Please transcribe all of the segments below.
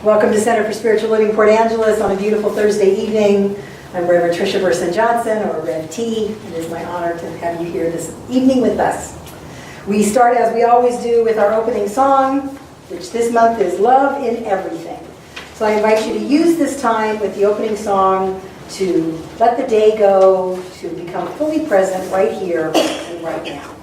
Welcome to Center for Spiritual Living Port Angeles on a beautiful Thursday evening. I'm Reverend Tricia Burson Johnson, or Rev T. It is my honor to have you here this evening with us. We start, as we always do, with our opening song, which this month is Love in Everything. So I invite you to use this time with the opening song to let the day go, to become fully present right here and right now.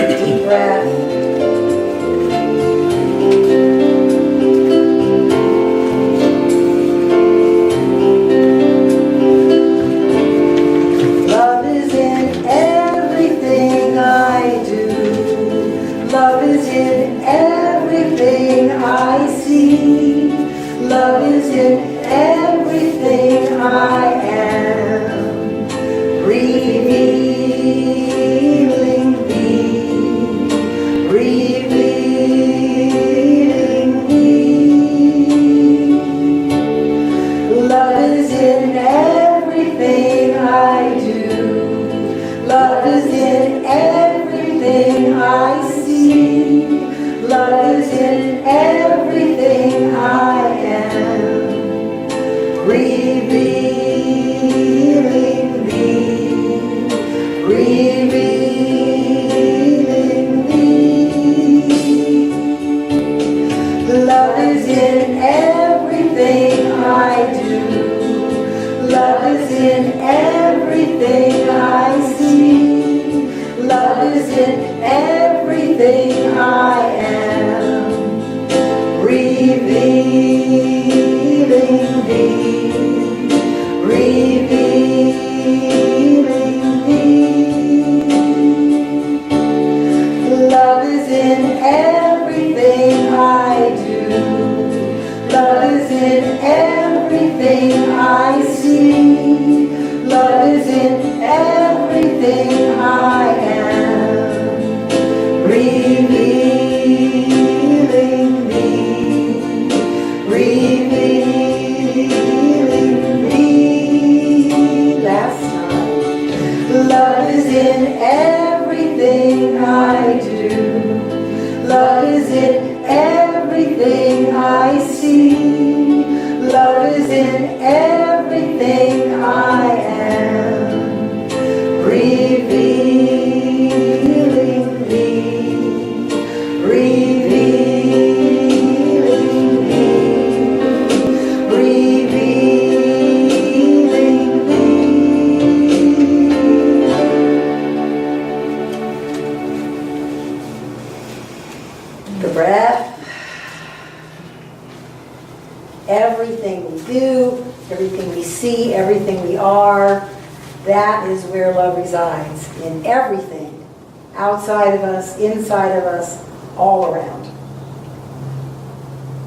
Deep breath. Love is in everything I do. Love is in everything I see. Love is in everything I am, revealing thee, revealing thee. Love is in everything I do. Love is in everything I see. Love is in everything I am, revealing thee, revealing thee. Love is in everything I do. Love is in everything I see. Love is in everything I am, revealing thee, revealing thee. Love is in everything I do. Love is in everything I see. Love is in everything I am, revealing thee, revealing thee. Last time. Love is in everything I do. Love is in everything I see. Love is in everything I am, revealing thee, revealing thee, revealing thee. The breath. Everything we do, everything we see, everything we are, that is where love resides. In everything, outside of us, inside of us, all around.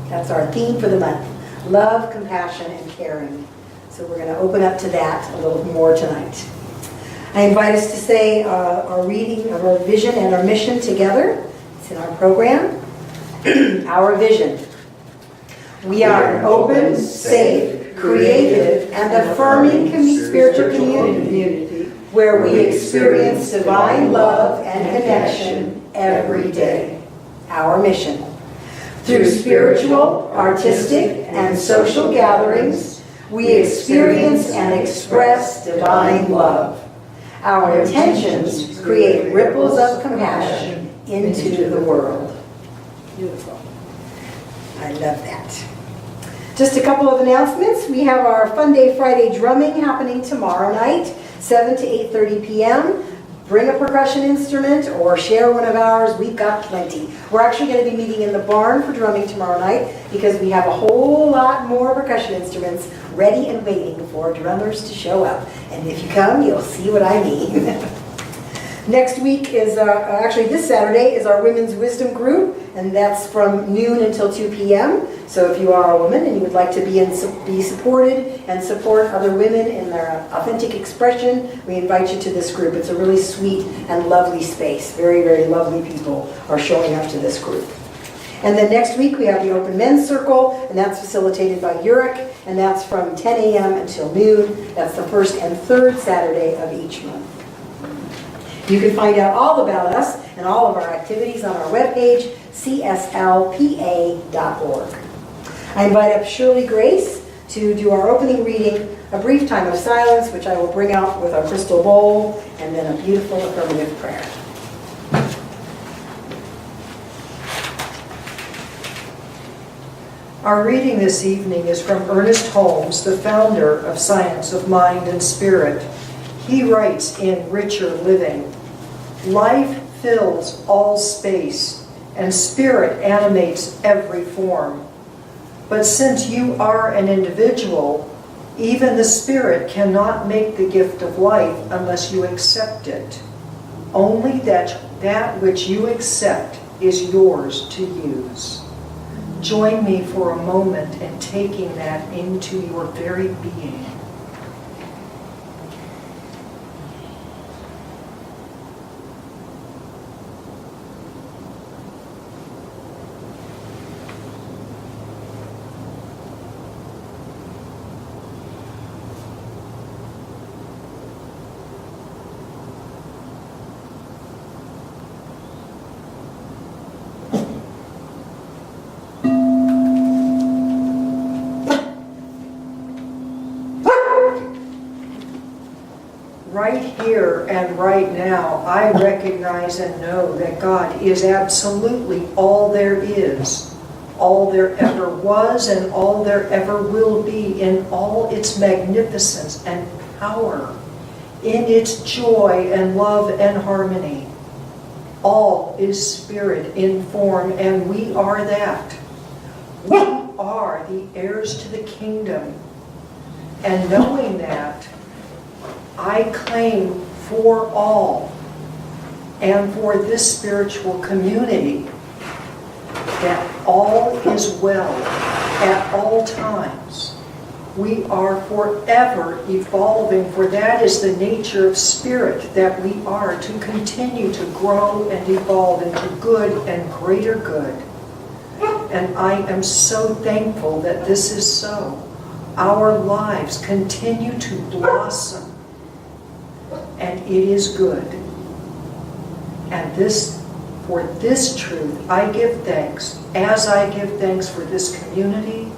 That's our theme for the month. Love, compassion, and caring. So we're going to open up to that a little more tonight. I invite us to say our reading of our vision and our mission together. It's in our program. Our vision. We are an open, safe, creative, and affirming spiritual community where we experience divine love and connection every day. Our mission. Through spiritual, artistic, and social gatherings, we experience and express divine love. Our intentions create ripples of compassion into the world. Beautiful. I love that. Just a couple of announcements. We have our Fun Day Friday drumming happening tomorrow night, 7 to 8:30 p.m. Bring a percussion instrument or share one of ours. We've got plenty. We're actually going to be meeting in the barn for drumming tomorrow night because we have a whole lot more percussion instruments ready and waiting for drummers to show up. And if you come, you'll see what I mean. Next week is, actually this Saturday, is our Women's Wisdom Group, and that's from noon until 2 p.m. So if you are a woman and you would like to be supported and support other women in their authentic expression, we invite you to this group. It's a really sweet and lovely space. Very, very lovely people are showing up to this group. And then next week we have the Open Men's Circle, and that's facilitated by Uric, and that's from 10 a.m. until noon. That's the first and third Saturday of each month. You can find out all about us and all of our activities on our webpage, cslpa.org. I invite up Shirley Grace to do our opening reading, a brief time of silence, which I will bring out with our crystal bowl, and then a beautiful affirmative prayer. Our reading this evening is from Ernest Holmes, the founder of Science of Mind and Spirit. He writes in Richer Living, "Life fills all space, and spirit animates every form. But since you are an individual, even the spirit cannot make the gift of life unless you accept it. Only that which you accept is yours to use." Join me for a moment in taking that into your very being. Right here and right now, I recognize and know that God is absolutely all there is, all there ever was, and all there ever will be, in all its magnificence and power, in its joy and love and harmony. All is spirit in form, and we are that. We are the heirs to the kingdom. And knowing that, I claim for all and for this spiritual community that all is well at all times. We are forever evolving, for that is the nature of spirit, that we are to continue to grow and evolve into good and greater good. And I am so thankful that this is so. Our lives continue to blossom. And it is good. And for this truth, I give thanks, as I give thanks for this community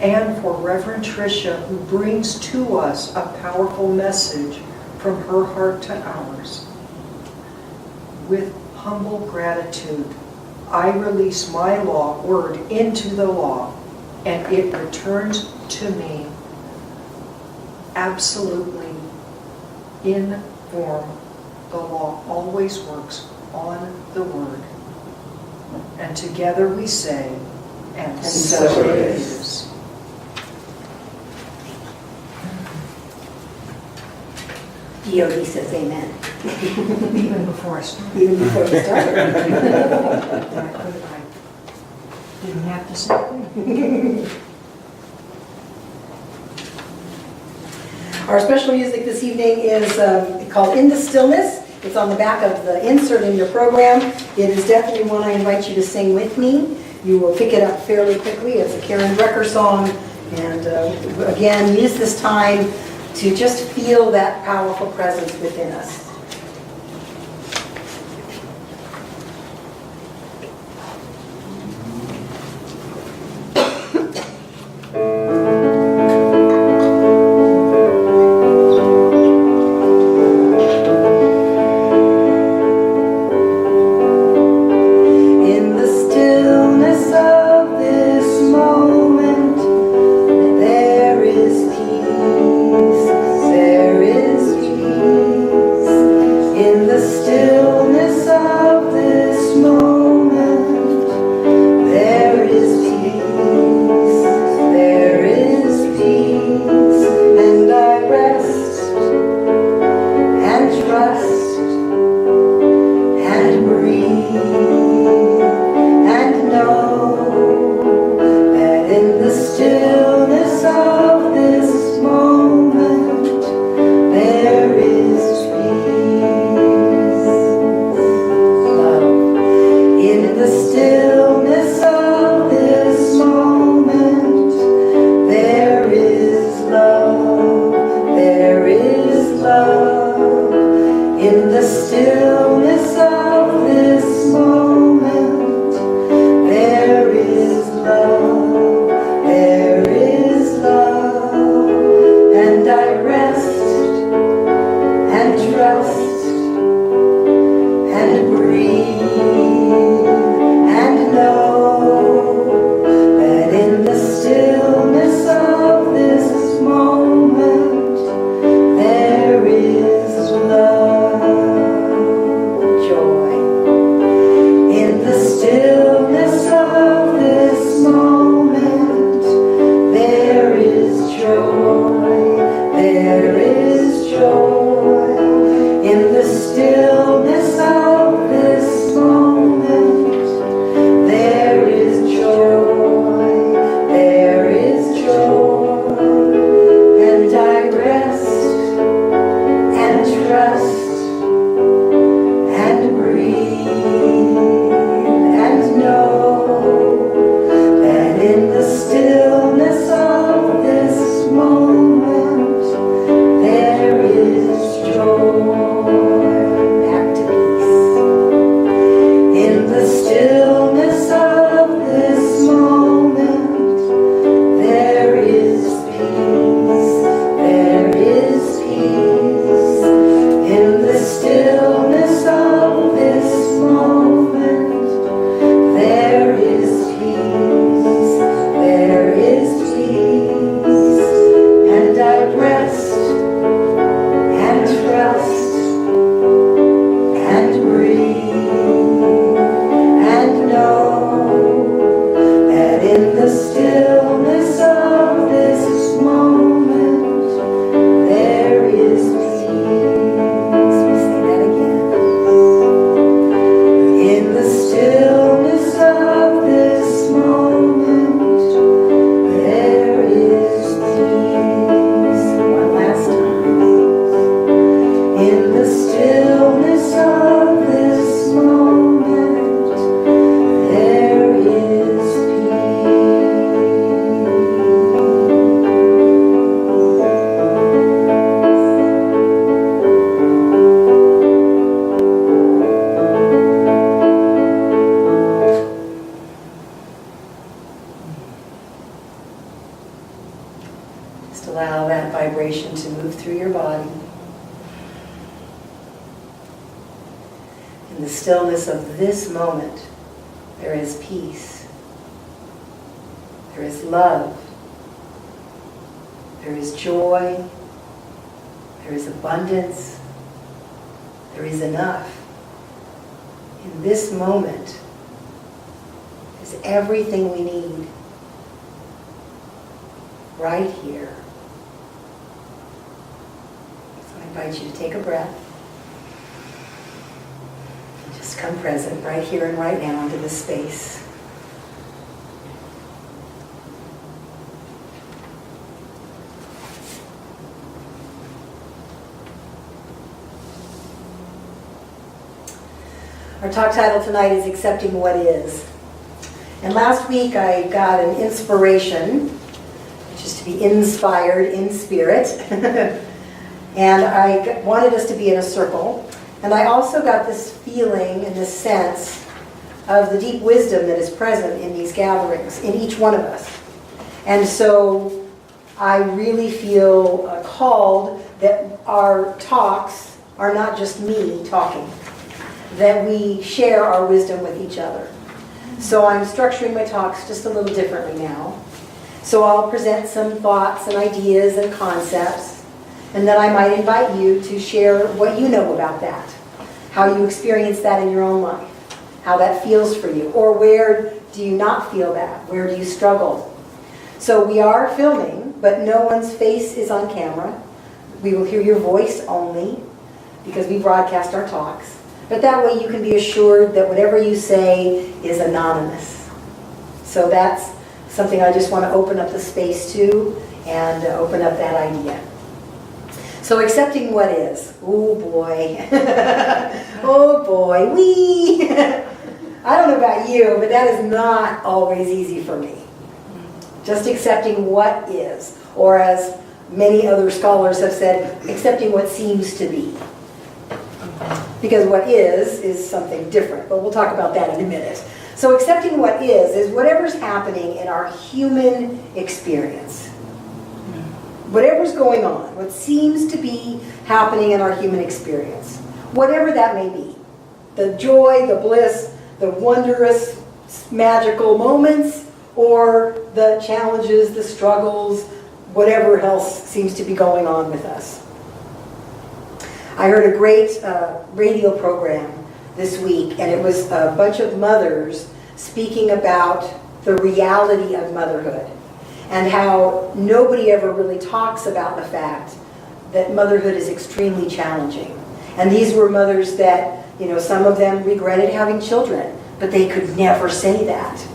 and for Reverend Tricia, who brings to us a powerful message from her heart to ours. With humble gratitude, I release my word into the law, and it returns to me absolutely in form. The law always works on the word. And together we say, and so it is. DOD says amen. Even before I started. Even before we started. I didn't have to say a thing. Our special music this evening is called In the Stillness. It's on the back of the insert in your program. It is definitely one I invite you to sing with me. You will pick it up fairly quickly. It's a Karen Brecker song. And again, use this time to just feel that powerful presence within us. There is peace. there is joy in the stillness of this moment. There is joy, there is joy, and I rest and trust and breathe and know that in the stillness of this moment there is joy. Back to peace. In the stillness of this moment there is peace. There is peace. In the stillness of this moment there is peace. There is peace. And I rest and trust and breathe and know that in the stillness of this moment there is peace. We say that again. In the stillness of this moment there is peace. One last time. In the stillness of this moment there is Just allow that vibration to move through your body. In the stillness of this moment, there is peace. There is love. There is joy. There is abundance. There is enough. In this moment is everything we need. Right here. So I invite you to take a breath. And just come present right here and right now into this space. Our talk title tonight is Accepting What Is. And last week I got an inspiration, which is to be inspired in spirit. And I wanted us to be in a circle. And I also got this feeling and this sense of the deep wisdom that is present in these gatherings, in each one of us. And so I really feel called that our talks are not just me talking, that we share our wisdom with each other. So I'm structuring my talks just a little differently now. So I'll present some thoughts and ideas and concepts, and then I might invite you to share what you know about that, how you experience that in your own life, how that feels for you, or where do you not feel that, where do you struggle. So we are filming, but no one's face is on camera. We will hear your voice only, because we broadcast our talks. But that way you can be assured that whatever you say is anonymous. So that's something I just want to open up the space to and open up that idea. So accepting what is. Oh boy. Oh boy. Wee. I don't know about you, but that is not always easy for me. Just accepting what is. Or as many other scholars have said, accepting what seems to be. Because what is something different, but we'll talk about that in a minute. So accepting what is whatever's happening in our human experience. Whatever's going on, what seems to be happening in our human experience. Whatever that may be. The joy, the bliss, the wondrous, magical moments, or the challenges, the struggles, whatever else seems to be going on with us. I heard a great radio program this week, and it was a bunch of mothers speaking about the reality of motherhood and how nobody ever really talks about the fact that motherhood is extremely challenging. And these were mothers that, some of them regretted having children, but they could never say that,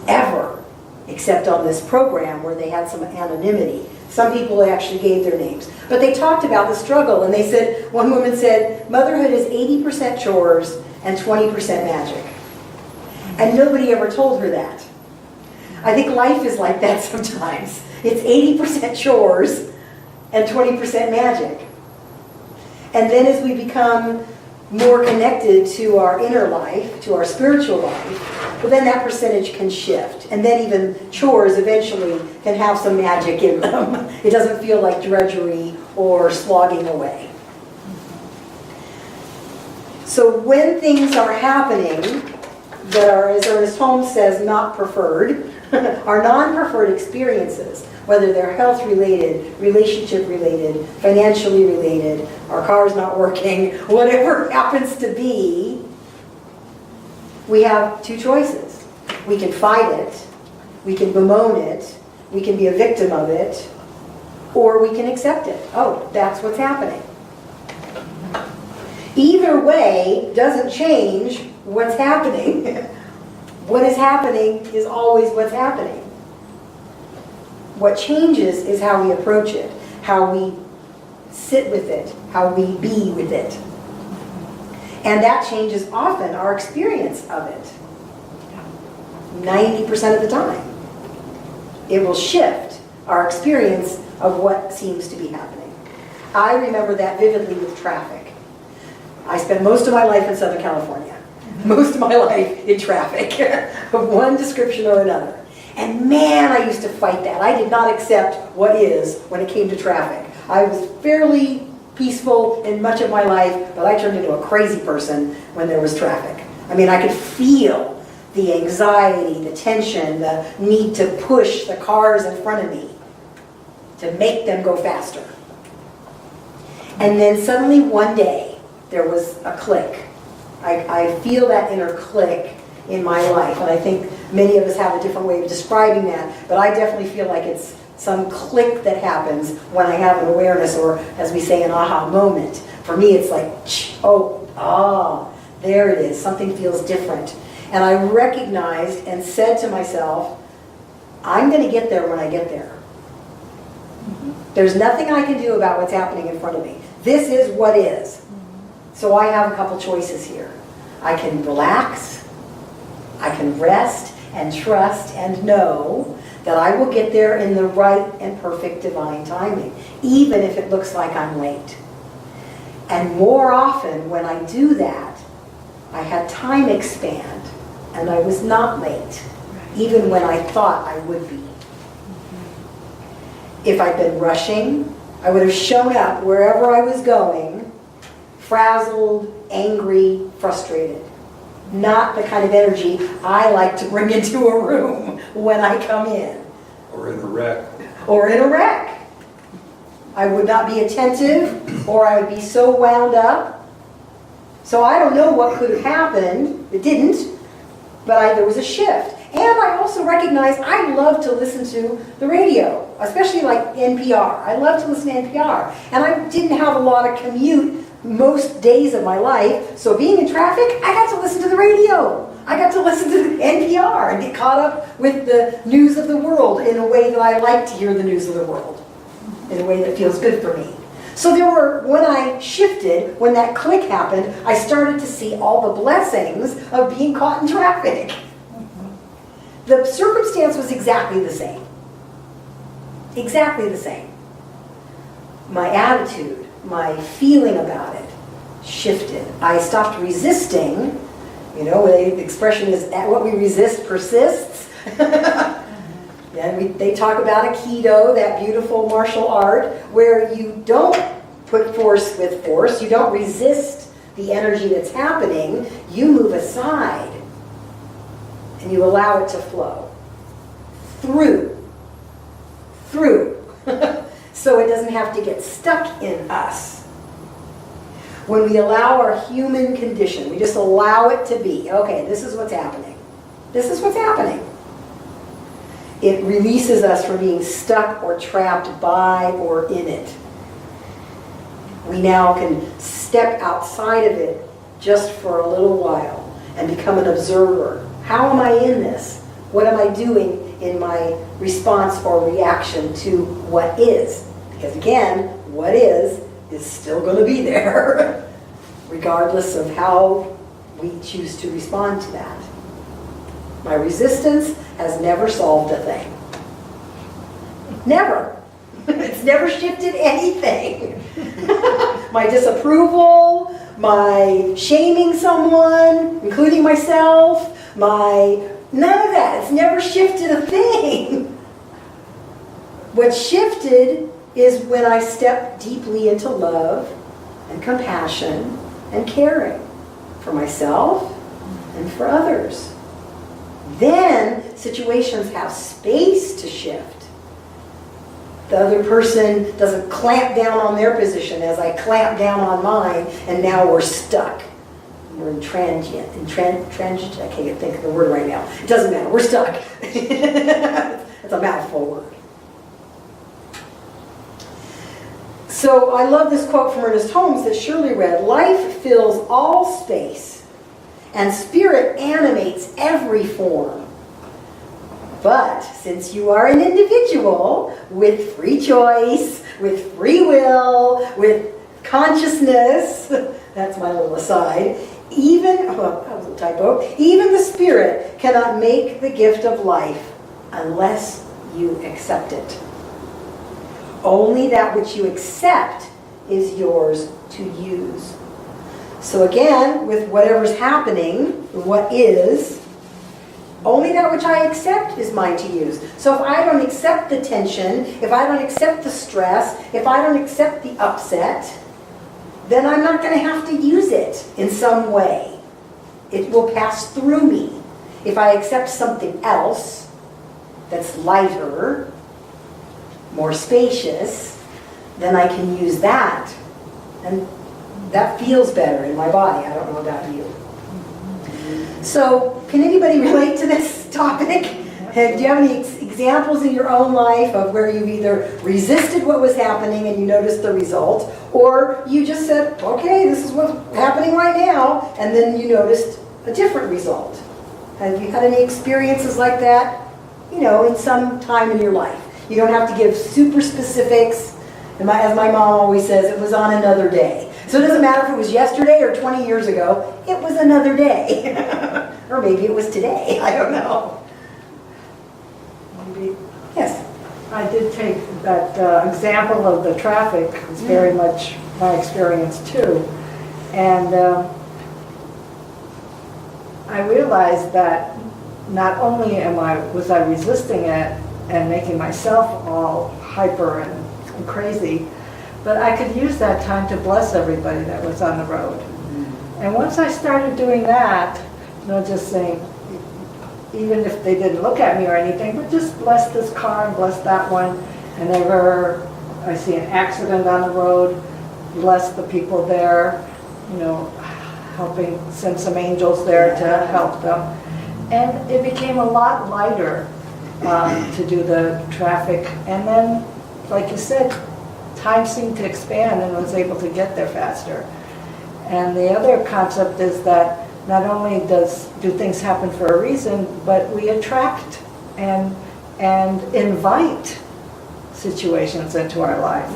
ever, except on this program where they had some anonymity. Some people actually gave their names. But they talked about the struggle, and they said, one woman said, motherhood is 80% chores and 20% magic. And nobody ever told her that. I think life is like that sometimes. It's 80% chores and 20% magic. And then as we become more connected to our inner life, to our spiritual life, well, then that percentage can shift. And then even chores eventually can have some magic in them. It doesn't feel like drudgery or slogging away. So when things are happening that are, as Ernest Holmes says, not preferred, are non-preferred experiences, whether they're health-related, relationship-related, financially related, our car's not working, whatever it happens to be, we have two choices. We can fight it, we can bemoan it, we can be a victim of it, or we can accept it. Oh, that's what's happening. Either way doesn't change what's happening. What is happening is always what's happening. What changes is how we approach it, how we sit with it, how we be with it. And that changes often our experience of it. 90% of the time. It will shift our experience of what seems to be happening. I remember that vividly with traffic. I spent most of my life in Southern California. Most of my life in traffic, of one description or another. And man, I used to fight that. I did not accept what is when it came to traffic. I was fairly peaceful in much of my life, but I turned into a crazy person when there was traffic. I mean, I could feel the anxiety, the tension, the need to push the cars in front of me to make them go faster. And then suddenly one day, there was a click. I feel that inner click in my life, and I think many of us have a different way of describing that, but I definitely feel like it's some click that happens when I have an awareness, or as we say, an aha moment. For me, it's like, there it is, something feels different. And I recognized and said to myself, I'm going to get there when I get there. There's nothing I can do about what's happening in front of me. This is what is. So I have a couple choices here. I can relax, I can rest and trust and know that I will get there in the right and perfect divine timing, even if it looks like I'm late. And more often when I do that, I had time expand and I was not late, even when I thought I would be. If I'd been rushing, I would have shown up wherever I was going, frazzled, angry, frustrated. Not the kind of energy I like to bring into a room when I come in. Or in a wreck. Or in a wreck. I would not be attentive, or I would be so wound up. So I don't know what could have happened. It didn't, but there was a shift. And I also recognize I love to listen to the radio, especially like NPR. I love to listen to NPR. And I didn't have a lot of commute most days of my life, so being in traffic, I got to listen to the radio. I got to listen to NPR and get caught up with the news of the world in a way that I like to hear the news of the world, in a way that feels good for me. So when I shifted, when that click happened, I started to see all the blessings of being caught in traffic. The circumstance was exactly the same. Exactly the same. My attitude, my feeling about it shifted. I stopped resisting. You know, the expression is, what we resist persists. And they talk about Aikido, that beautiful martial art, where you don't put force with force, you don't resist the energy that's happening, you move aside and you allow it to flow through. So it doesn't have to get stuck in us. When we allow our human condition, we just allow it to be, okay, this is what's happening. This is what's happening. It releases us from being stuck or trapped by or in it. We now can step outside of it just for a little while and become an observer. How am I in this? What am I doing in my response or reaction to what is? Because again, what is still going to be there, regardless of how we choose to respond to that. My resistance has never solved a thing. Never. It's never shifted anything. My disapproval, my shaming someone, including myself, none of that. It's never shifted a thing. What shifted is when I step deeply into love and compassion and caring for myself and for others. Then situations have space to shift. The other person doesn't clamp down on their position as I clamp down on mine, and now we're stuck. We're intransient. I can't think of the word right now. It doesn't matter. We're stuck. It's a mouthful word. So I love this quote from Ernest Holmes that Shirley read. Life fills all space, and spirit animates every form. But since you are an individual with free choice, with free will, with consciousness, that's my little aside, even the spirit cannot make the gift of life unless you accept it. Only that which you accept is yours to use. So again, with whatever's happening, what is, only that which I accept is mine to use. So if I don't accept the tension, if I don't accept the stress, if I don't accept the upset, then I'm not going to have to use it in some way. It will pass through me. If I accept something else that's lighter, more spacious, then I can use that. And that feels better in my body. I don't know about you. So, can anybody relate to this topic? Do you have any examples in your own life of where you've either resisted what was happening and you noticed the result, or you just said, okay, this is what's happening right now, and then you noticed a different result? Have you had any experiences like that, in some time in your life? You don't have to give super specifics. And as my mom always says, it was on another day. So it doesn't matter if it was yesterday or 20 years ago, it was another day. Or maybe it was today, I don't know. Maybe. Yes. I did take that example of the traffic. It's very much my experience too. And I realized that not only was I resisting it and making myself all hyper and crazy, but I could use that time to bless everybody that was on the road. And once I started doing that, just saying, even if they didn't look at me or anything, but just bless this car and bless that one. And whenever I see an accident on the road, bless the people there, helping send some angels there to help them. And it became a lot lighter to do the traffic. And then, like you said, time seemed to expand and was able to get there faster. And the other concept is that not only do things happen for a reason, but we attract and invite situations into our life.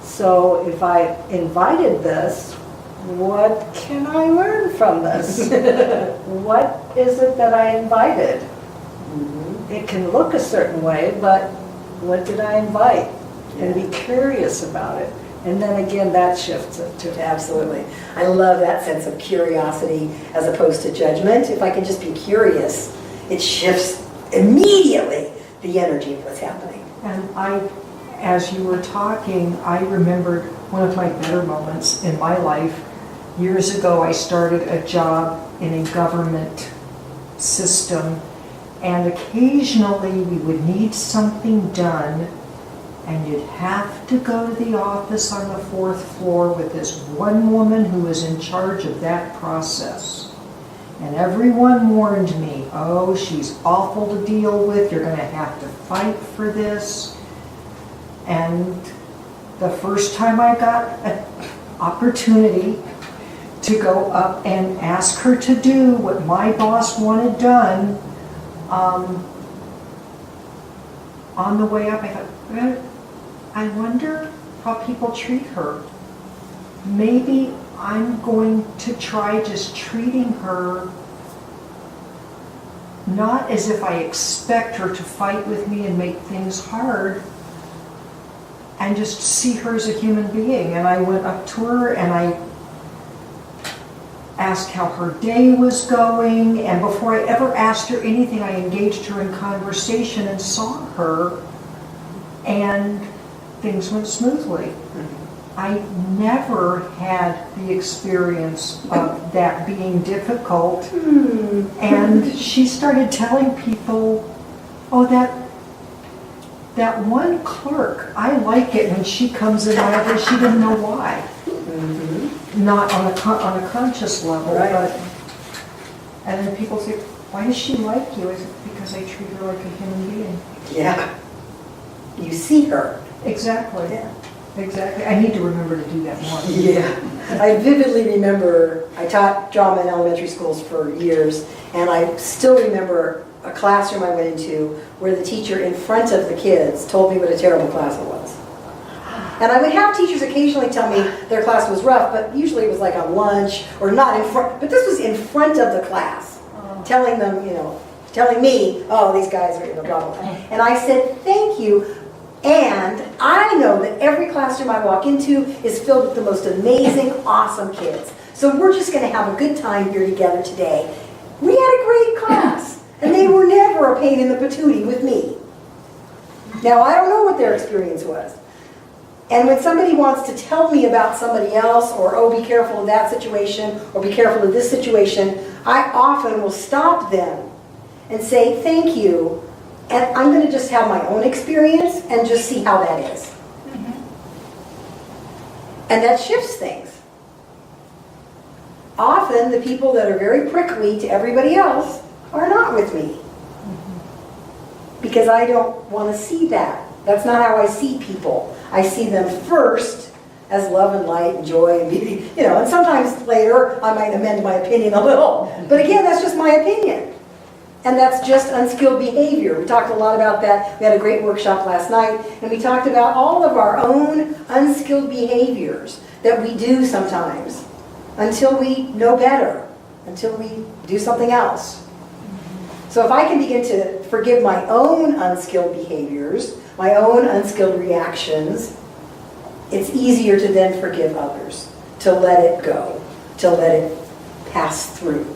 So if I invited this, what can I learn from this? What is it that I invited? It can look a certain way, but what did I invite? And be curious about it. And then again, that shifts it too. Absolutely. I love that sense of curiosity as opposed to judgment. If I can just be curious, it shifts immediately the energy of what's happening. And as you were talking, I remembered one of my better moments in my life. Years ago, I started a job in a government system, and occasionally we would need something done, and you'd have to go to the office on the 4th floor with this one woman who was in charge of that process. And everyone warned me, oh, she's awful to deal with, you're going to have to fight for this. And the first time I got opportunity to go up and ask her to do what my boss wanted done. On the way up, I thought, well, I wonder how people treat her. Maybe I'm going to try just treating her not as if I expect her to fight with me and make things hard, and just see her as a human being. And I went up to her and I asked how her day was going, and before I ever asked her anything, I engaged her in conversation and saw her, and things went smoothly. I never had the experience of that being difficult. And she started telling people, oh, that one clerk, I like it when she comes in my office, she didn't know why. Not on a conscious level, Right. but, and then people say, why does she like you? Is it because I treat her like a human being? Yeah. You see her. Exactly. Yeah. Exactly. I need to remember to do that more. Yeah. I vividly remember, I taught drama in elementary schools for years, and I still remember a classroom I went into where the teacher in front of the kids told me what a terrible class it was. And I would have teachers occasionally tell me their class was rough, but usually it was like on lunch or not in front, but this was in front of the class, telling them, telling me, oh, these guys are, blah, blah, blah. And I said, thank you. And I know that every classroom I walk into is filled with the most amazing, awesome kids. So we're just going to have a good time here together today. We had a great class, and they were never a pain in the patootie with me. Now, I don't know what their experience was. And when somebody wants to tell me about somebody else, or, oh, be careful of that situation, or be careful of this situation, I often will stop them and say, thank you. And I'm going to just have my own experience and just see how that is. And that shifts things. Often the people that are very prickly to everybody else are not with me. Because I don't want to see that. That's not how I see people. I see them first as love and light and joy and beauty. And sometimes later I might amend my opinion a little. But again, that's just my opinion. And that's just unskilled behavior. We talked a lot about that. We had a great workshop last night, and we talked about all of our own unskilled behaviors that we do sometimes until we know better, until we do something else. So if I can begin to forgive my own unskilled behaviors, my own unskilled reactions, it's easier to then forgive others, to let it go, to let it pass through.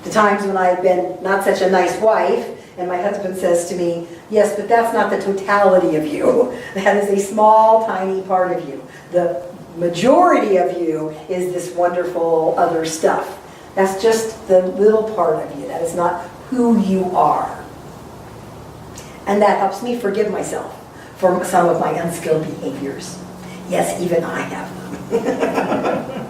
The times when I've been not such a nice wife, and my husband says to me, yes, but that's not the totality of you. That is a small, tiny part of you. The majority of you is this wonderful other stuff. That's just the little part of you. That is not who you are. And that helps me forgive myself for some of my unskilled behaviors. Yes, even I have them.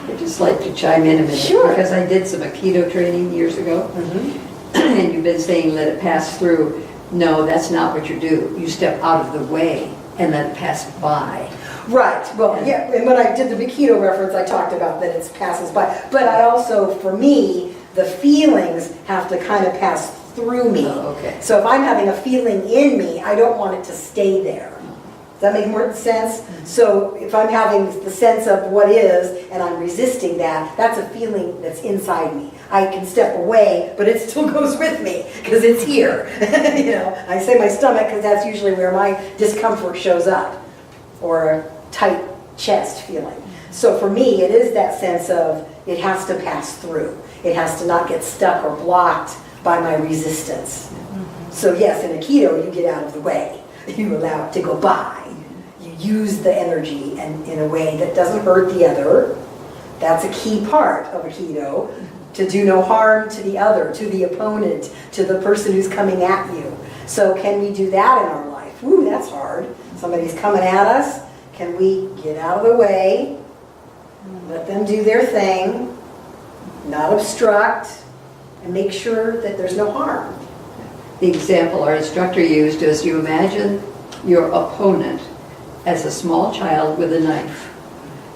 I'd just like to chime in a minute. Sure. Because I did some Aikido training years ago, and you've been saying let it pass through. No, that's not what you do. You step out of the way and let it pass by. Right. Well, yeah, and when I did the Aikido reference, I talked about that it passes by. But I also, for me, the feelings have to kind of pass through me. Oh, okay. So if I'm having a feeling in me, I don't want it to stay there. Does that make more sense? So if I'm having the sense of what is, and I'm resisting that, that's a feeling that's inside me. I can step away, but it still goes with me, because it's here. I say my stomach, because that's usually where my discomfort shows up, or a tight chest feeling. So for me, it is that sense of it has to pass through. It has to not get stuck or blocked by my resistance. So yes, in Aikido, you get out of the way. You allow it to go by. You use the energy and in a way that doesn't hurt the other. That's a key part of Aikido, to do no harm to the other, to the opponent, to the person who's coming at you. So can we do that in our life? Ooh, that's hard. Somebody's coming at us. Can we get out of the way, let them do their thing, not obstruct, and make sure that there's no harm? The example our instructor used is you imagine your opponent as a small child with a knife.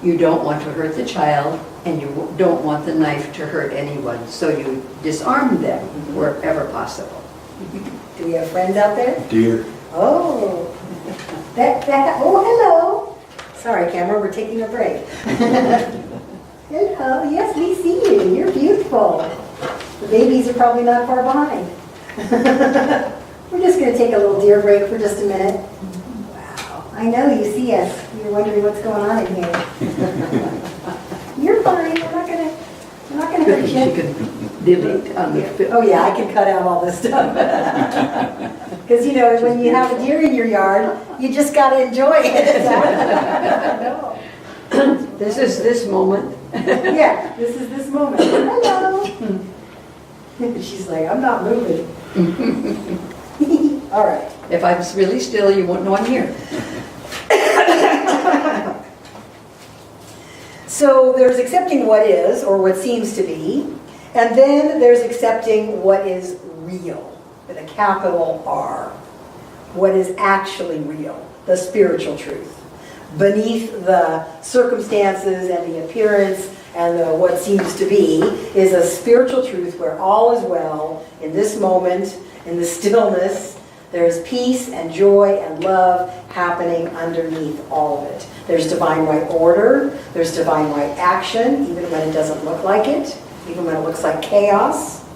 You don't want to hurt the child, and you don't want the knife to hurt anyone, so you disarm them wherever possible. Do we have friends out there? Dear. Oh, oh, hello. Sorry, camera, we're taking a break. Hello, yes, we see you. You're beautiful. The babies are probably not far behind. We're just going to take a little deer break for just a minute. Wow, I know you see us. You're wondering what's going on in here. You're fine. We're not going to hurt She you. can delete on the film. Oh yeah, I can cut out all this stuff. Because you know, when you have a deer in your yard, you just got to enjoy it. This is this moment. Yeah, this is this moment. Hello. She's like, I'm not moving. All right. If I was really still, you wouldn't know I'm here. So there's accepting what is, or what seems to be, and then there's accepting what is real, with a capital R. What is actually real, the spiritual truth. Beneath the circumstances and the appearance and the what seems to be is a spiritual truth where all is well in this moment, in the stillness. There's peace and joy and love happening underneath all of it. There's divine right order, there's divine right action, even when it doesn't look like it, even when it looks like chaos.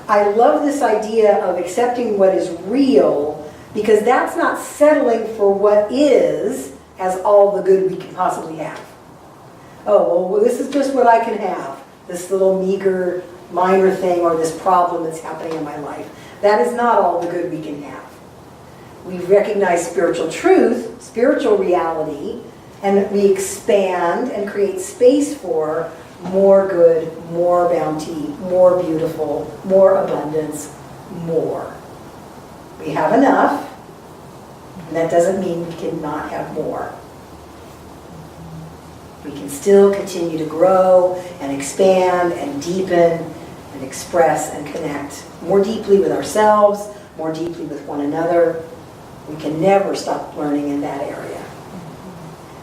I love this idea of accepting what is real, because that's not settling for what is as all the good we can possibly have. Oh, well, this is just what I can have, this little meager, minor thing or this problem that's happening in my life. That is not all the good we can have. We recognize spiritual truth, spiritual reality, and we expand and create space for more good, more bounty, more beautiful, more abundance, more. We have enough, and that doesn't mean we cannot have more. We can still continue to grow and expand and deepen and express and connect more deeply with ourselves, more deeply with one another. We can never stop learning in that area.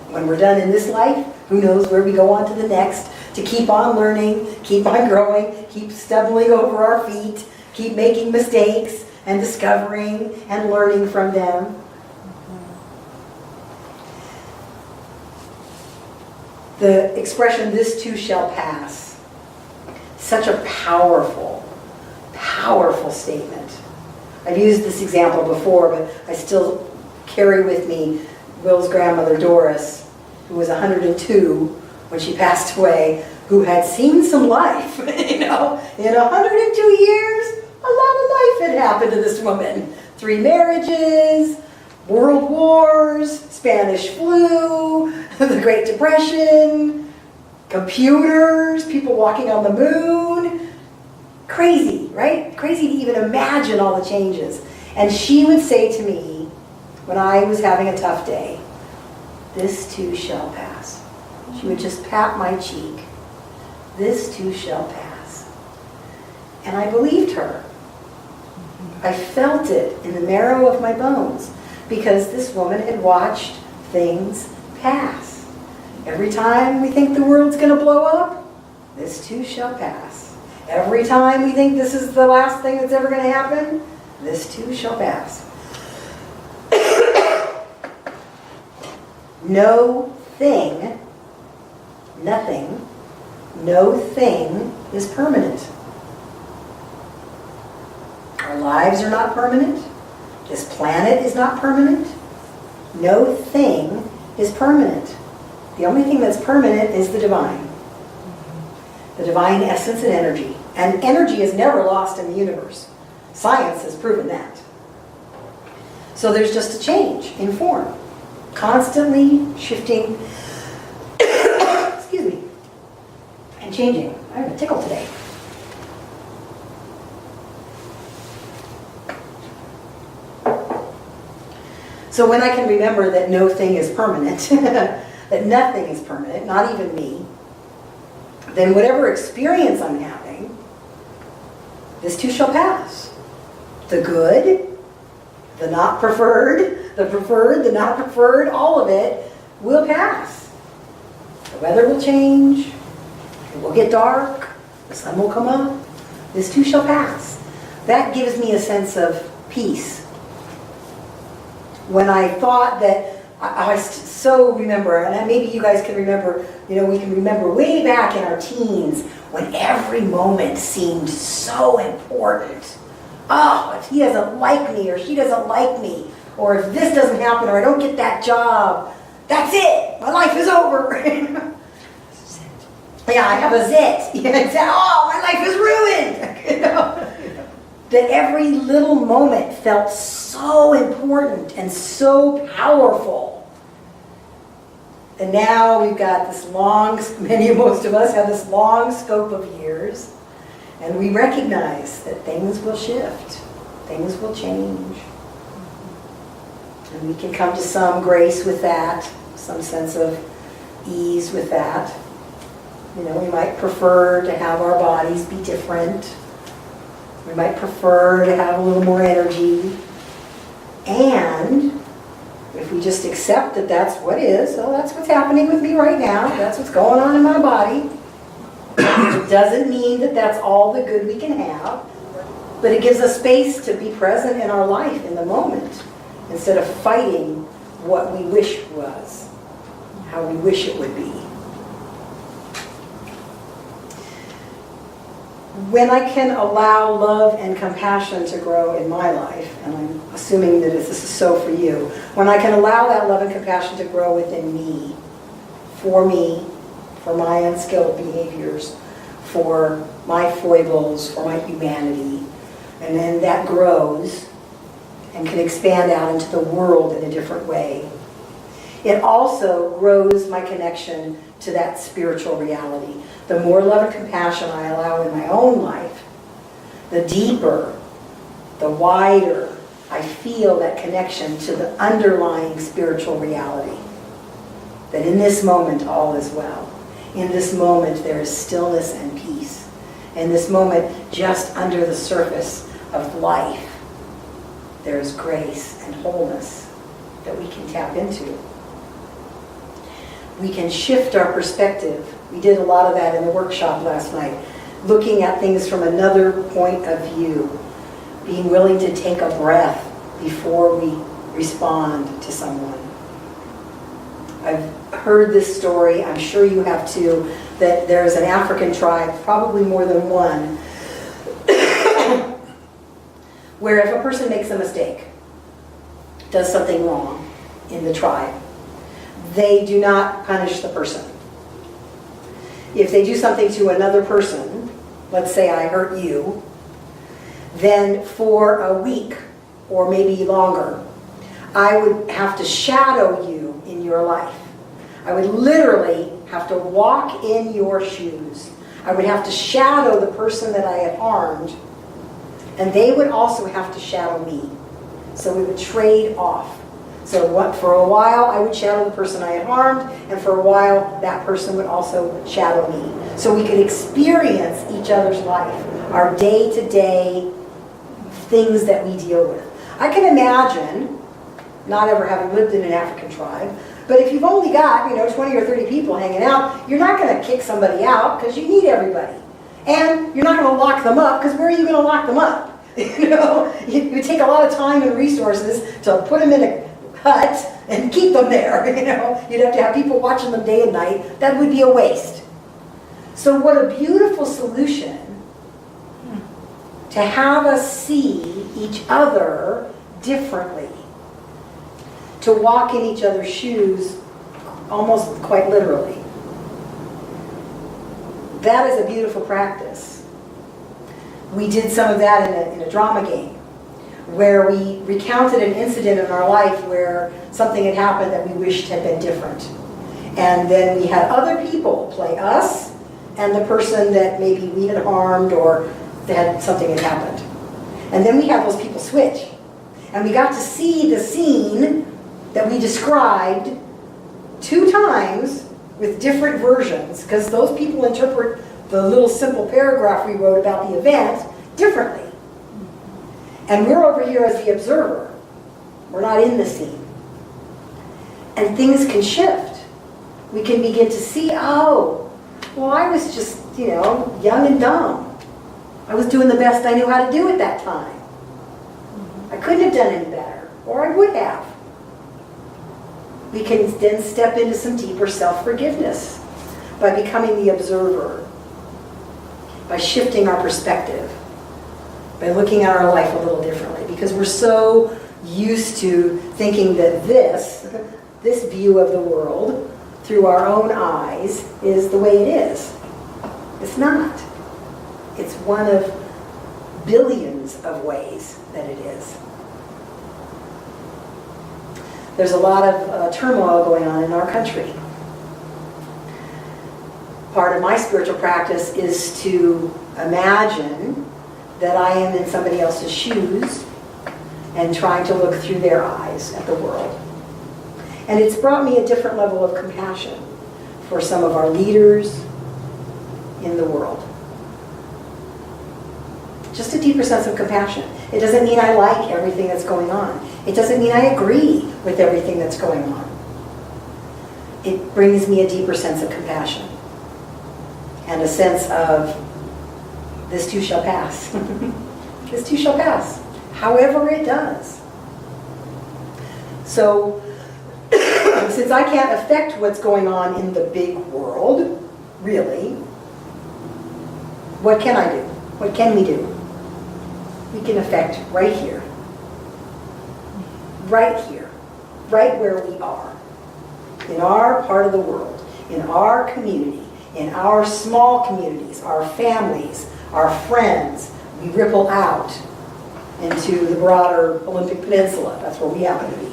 When we're done in this life, who knows where we go on to the next, to keep on learning, keep on growing, keep stumbling over our feet, keep making mistakes and discovering and learning from them. The expression, "this too shall pass," such a powerful, powerful statement. I've used this example before, but I still carry with me Will's grandmother, Doris, who was 102 when she passed away, who had seen some life, you know. In 102 years, a lot of life had happened to this woman. 3 marriages, world wars, Spanish flu, the Great Depression, computers, people walking on the moon. Crazy, right? Crazy to even imagine all the changes. And she would say to me, when I was having a tough day, "This too shall pass." She would just pat my cheek. "This too shall pass." And I believed her. I felt it in the marrow of my bones, because this woman had watched things pass. Every time we think the world's going to blow up, this too shall pass. Every time we think this is the last thing that's ever going to happen, this too shall pass. No thing, nothing, no thing is permanent. Our lives are not permanent. This planet is not permanent. No thing is permanent. The only thing that's permanent is the divine. The divine essence and energy. And energy is never lost in the universe. Science has proven that. So there's just a change in form. Constantly shifting, excuse me, and changing. I have a tickle today. So when I can remember that no thing is permanent, that nothing is permanent, not even me, then whatever experience I'm having, this too shall pass. The good, the not preferred, the preferred, the not preferred, all of it will pass. The weather will change, it will get dark, the sun will come up, this too shall pass. That gives me a sense of peace. When I thought that, I so remember, and maybe you guys can remember, we can remember way back in our teens when every moment seemed so important. Oh, if he doesn't like me or she doesn't like me, or if this doesn't happen or I don't get that job, that's it, my life is over. Yeah, I have a zit. Oh, my life is ruined. That every little moment felt so important and so powerful. And now we've got this most of us have this long scope of years, and we recognize that things will shift, things will change. And we can come to some grace with that, some sense of ease with that. We might prefer to have our bodies be different. We might prefer to have a little more energy. And if we just accept that that's what is, well, that's what's happening with me right now, that's what's going on in my body. It doesn't mean that that's all the good we can have, but it gives us space to be present in our life in the moment instead of fighting what we wish was, how we wish it would be. When I can allow love and compassion to grow in my life, and I'm assuming that this is so for you, when I can allow that love and compassion to grow within me, for my unskilled behaviors, for my foibles, for my humanity, and then that grows and can expand out into the world in a different way. It also grows my connection to that spiritual reality. The more love and compassion I allow in my own life, the deeper, the wider I feel that connection to the underlying spiritual reality. That in this moment all is well. In this moment there is stillness and peace. In this moment, just under the surface of life, there is grace and wholeness that we can tap into. We can shift our perspective. We did a lot of that in the workshop last night, looking at things from another point of view, being willing to take a breath before we respond to someone. I've heard this story, I'm sure you have too, that there's an African tribe, probably more than one, where if a person makes a mistake, does something wrong in the tribe, they do not punish the person. If they do something to another person, let's say I hurt you, then for a week or maybe longer, I would have to shadow you in your life. I would literally have to walk in your shoes. I would have to shadow the person that I had harmed, and they would also have to shadow me. So we would trade off. So for a while I would shadow the person I had harmed, and for a while that person would also shadow me. So we could experience each other's life, our day-to-day things that we deal with. I can imagine, not ever having lived in an African tribe, but if you've only got 20 or 30 people hanging out, you're not going to kick somebody out because you need everybody. And you're not going to lock them up because where are you going to lock them up? It would take a lot of time and resources to put them in a hut and keep them there. You'd have to have people watching them day and night. That would be a waste. So what a beautiful solution to have us see each other differently, to walk in each other's shoes almost quite literally. That is a beautiful practice. We did some of that in a drama game, where we recounted an incident in our life where something had happened that we wished had been different. And then we had other people play us and the person that maybe we had harmed or that something had happened. And then we had those people switch. And we got to see the scene that we described 2 times with different versions, because those people interpret the little simple paragraph we wrote about the event differently. And we're over here as the observer. We're not in the scene. And things can shift. We can begin to see, oh, well, I was just, young and dumb. I was doing the best I knew how to do at that time. I couldn't have done any better, or I would have. We can then step into some deeper self-forgiveness by becoming the observer, by shifting our perspective, by looking at our life a little differently, because we're so used to thinking that this view of the world through our own eyes is the way it is. It's not. It's one of billions of ways that it is. There's a lot of turmoil going on in our country. Part of my spiritual practice is to imagine that I am in somebody else's shoes and trying to look through their eyes at the world. And it's brought me a different level of compassion for some of our leaders in the world. Just a deeper sense of compassion. It doesn't mean I like everything that's going on. It doesn't mean I agree with everything that's going on. It brings me a deeper sense of compassion and a sense of this too shall pass. This too shall pass. However it does. So, since I can't affect what's going on in the big world, really, what can I do? What can we do? We can affect right here, right where we are, in our part of the world, in our community, in our small communities, our families, our friends. We ripple out into the broader Olympic Peninsula. That's where we happen to be.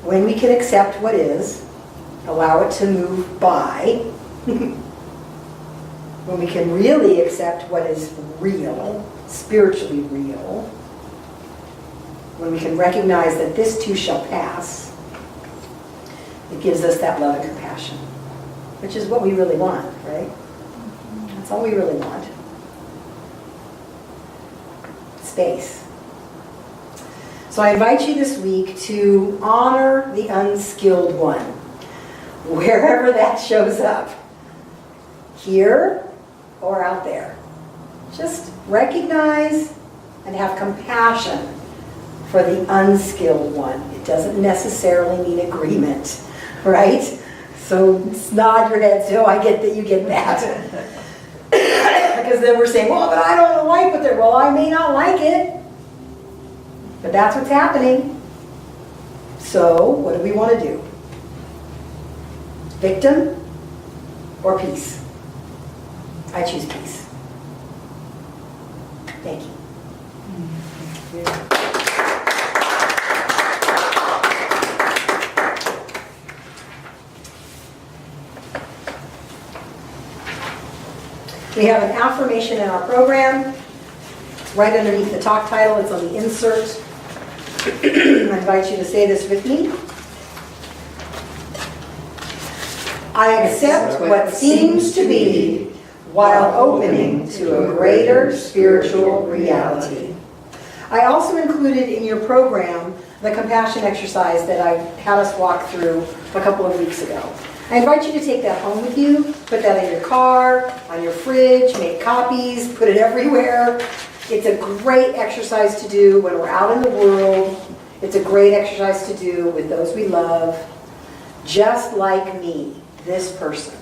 When we can accept what is, allow it to move by, when we can really accept what is real, spiritually real, when we can recognize that this too shall pass, it gives us that love and compassion, which is what we really want, right? That's all we really want. Space. So I invite you this week to honor the unskilled one, wherever that shows up, here or out there. Just recognize and have compassion for the unskilled one. It doesn't necessarily mean agreement, right? So nod your head, so I get that you get that. Because then we're saying, well, but I don't like what they're, well, I may not like it. But that's what's happening. So, what do we want to do? Victim or peace? I choose peace. Thank you. We have an affirmation in our program. It's right underneath the talk title. It's on the insert. I invite you to say this with me. I accept what seems to be while opening to a greater spiritual reality. I also included in your program the compassion exercise that I had us walk through a couple of weeks ago. I invite you to take that home with you, put that in your car, on your fridge, make copies, put it everywhere. It's a great exercise to do when we're out in the world. It's a great exercise to do with those we love. Just like me, this person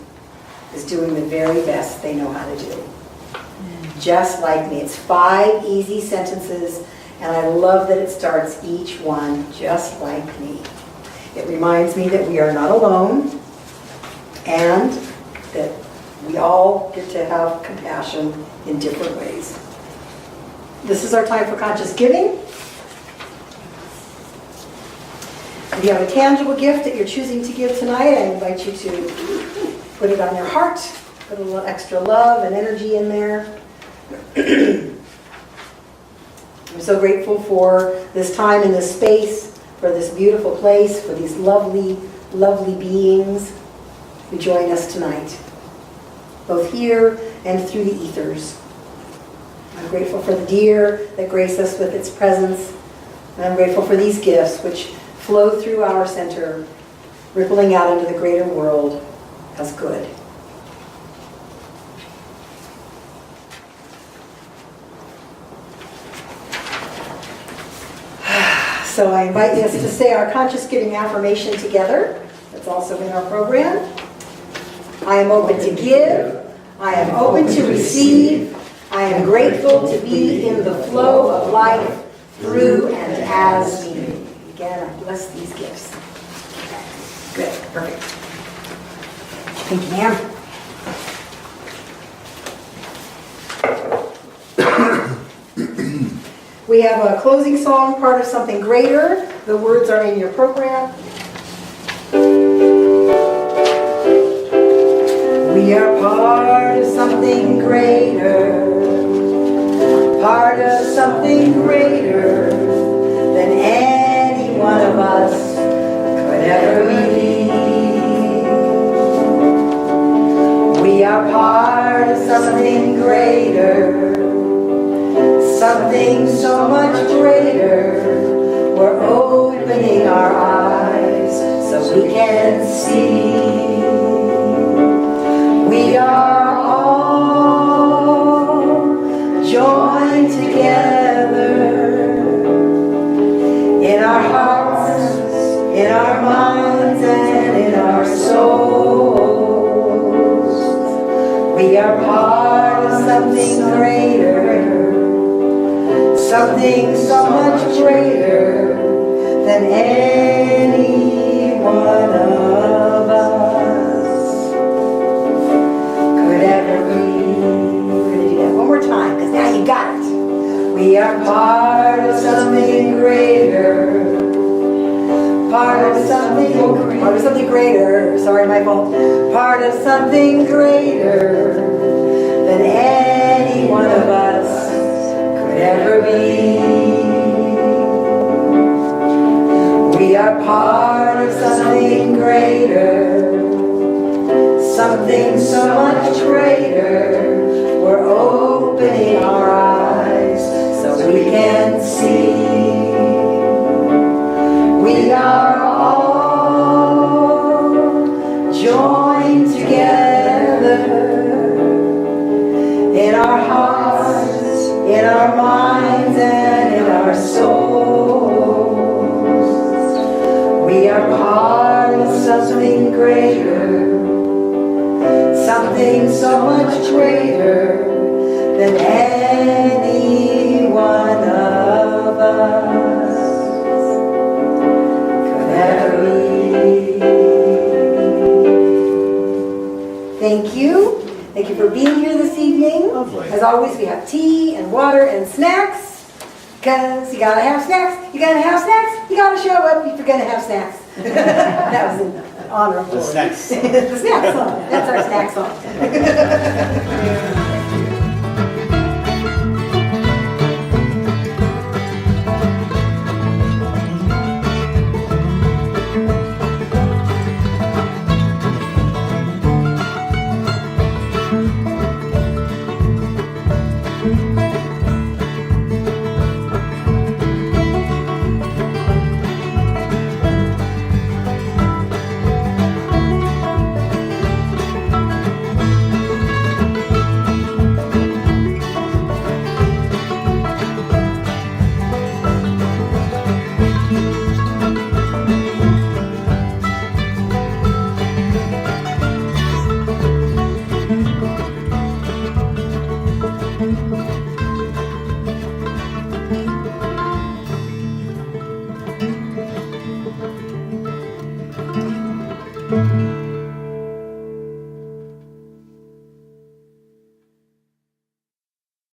is doing the very best they know how to do. Just like me. It's 5 easy sentences, and I love that it starts each one just like me. It reminds me that we are not alone, and that we all get to have compassion in different ways. This is our time for conscious giving. If you have a tangible gift that you're choosing to give tonight, I invite you to put it on your heart, put a little extra love and energy in there. I'm so grateful for this time and this space, for this beautiful place, for these lovely, lovely beings who join us tonight, both here and through the ethers. I'm grateful for the deer that grace us with its presence, and I'm grateful for these gifts which flow through our center, rippling out into the greater world as good. So I invite us to say our conscious giving affirmation together. That's also in our program. I am open to give. I am open to receive. I am grateful to be in the flow of life through and as me. Again, I bless these gifts. Good, perfect. Thank you, ma'am. We have a closing song, part of something greater. The words are in your program. We are part of something greater, part of something greater than any one of us could ever be. We are part of something greater, something so much greater. We're opening our eyes so we can see. We are all joined together in our hearts, in our minds, and in our souls. We are part of something greater, something so much greater than any one of us could ever be. We're going to do that one more time, because now you got it. We are part of something greater, part of something greater, sorry, my fault, part of something greater than any one of us could ever be. We are part of something greater, something so much greater. We're opening our eyes so we can see. We are all joined together in our hearts, in our minds, and in our souls. We are part of something greater, something so much greater than any one of us could ever be. Thank you. Thank you for being here this evening. Lovely. As always, we have tea and water and snacks. Because you gotta have snacks, you gotta have snacks, you gotta show up if you're gonna have snacks. That was in honor of The Lord. snacks. The snack song. That's our snack song.